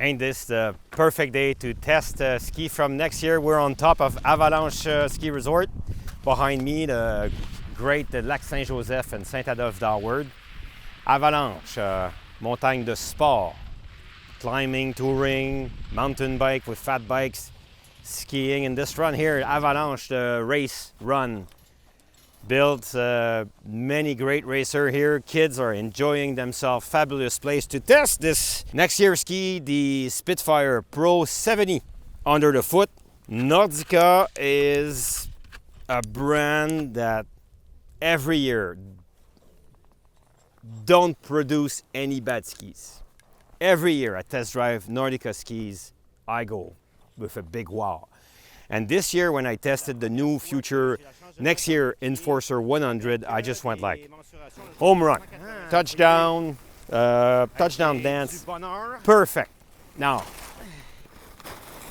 Ain't this the perfect day to test ski from next year? We're on top of Avalanche Ski Resort. Behind me, the great Lac Saint-Joseph and Saint-Adolphe d'Howard. Avalanche, montagne de sport, climbing, touring, mountain bike with fat bikes, skiing. In this run here, Avalanche, the race run, built many great racers here. Kids are enjoying themselves. Fabulous place to test this next year ski, the Spitfire Pro 70 under the foot. Nordica is a brand that every year don't produce any bad skis. Every year I test drive Nordica skis, I go with a big wow. And this year when I tested the new future next year Enforcer 100, I just went like home run, touchdown, touchdown dance, perfect. Now,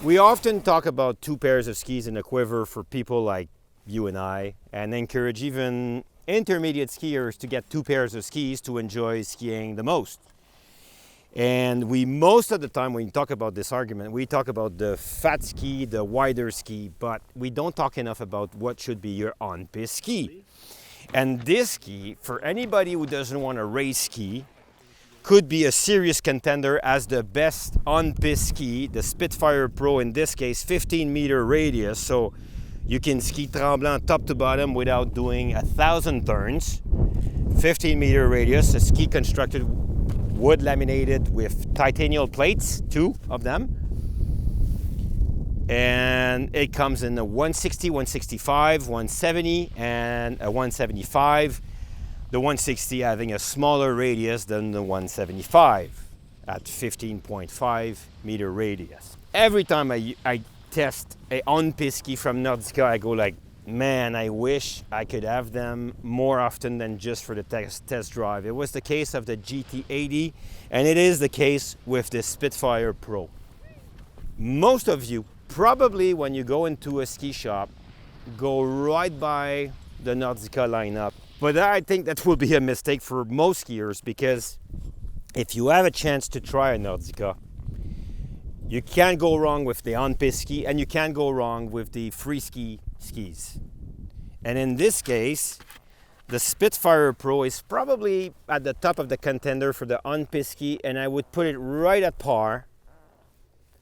we often talk about 2 pairs of skis in a quiver for people like you and I, and encourage even intermediate skiers to get 2 pairs of skis to enjoy skiing the most. And we, most of the time when you talk about this argument, we talk about the fat ski, the wider ski, but we don't talk enough about what should be your on-piste ski. And this ski, for anybody who doesn't want to race ski, could be a serious contender as the best on-piste ski, the Spitfire Pro, in this case 15-meter radius, so you can ski tremblant top to bottom without doing 1,000 turns. 15-meter radius, a ski constructed wood laminated with titanium plates, 2 of them. And it comes in a 160, 165, 170, and a 175. The 160 having a smaller radius than the 175 at 15.5 meter radius. Every time I test a on-piste ski from Nordica, I go like, man, I wish I could have them more often than just for the test drive. It was the case of the GT80, and it is the case with the Spitfire Pro. Most of you, probably when you go into a ski shop, go right by the Nordica lineup. But I think that will be a mistake for most skiers, because if you have a chance to try a Nordica, you can't go wrong with the on-piste ski, and you can't go wrong with the free ski skis. And in this case, the Spitfire Pro is probably at the top of the contender for the on-piste ski, and I would put it right at par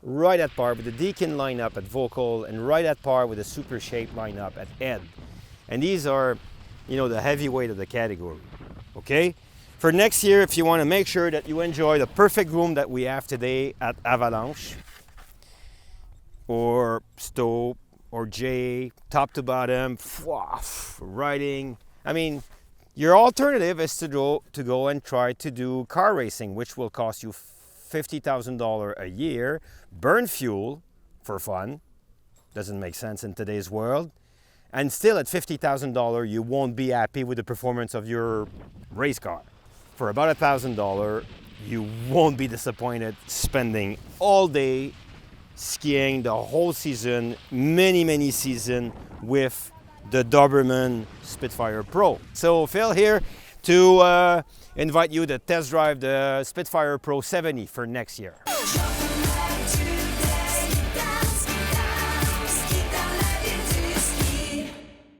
with the Deakin lineup at Vocal, and right at par with the Super Shape lineup at Ed. And these are, you know, the heavyweight of the category, okay? For next year, if you want to make sure that you enjoy the perfect room that we have today at Avalanche, or Stowe, or J, top to bottom, riding. I mean, your alternative is to go and try to do car racing, which will cost you $50,000 a year, burn fuel for fun, doesn't make sense in today's world, and still at $50,000 you won't be happy with the performance of your race car. For about $1,000, you won't be disappointed spending all day skiing the whole season, many seasons with the Dobermann Spitfire Pro. So Phil here to invite you to test drive the Spitfire Pro 70 for next year.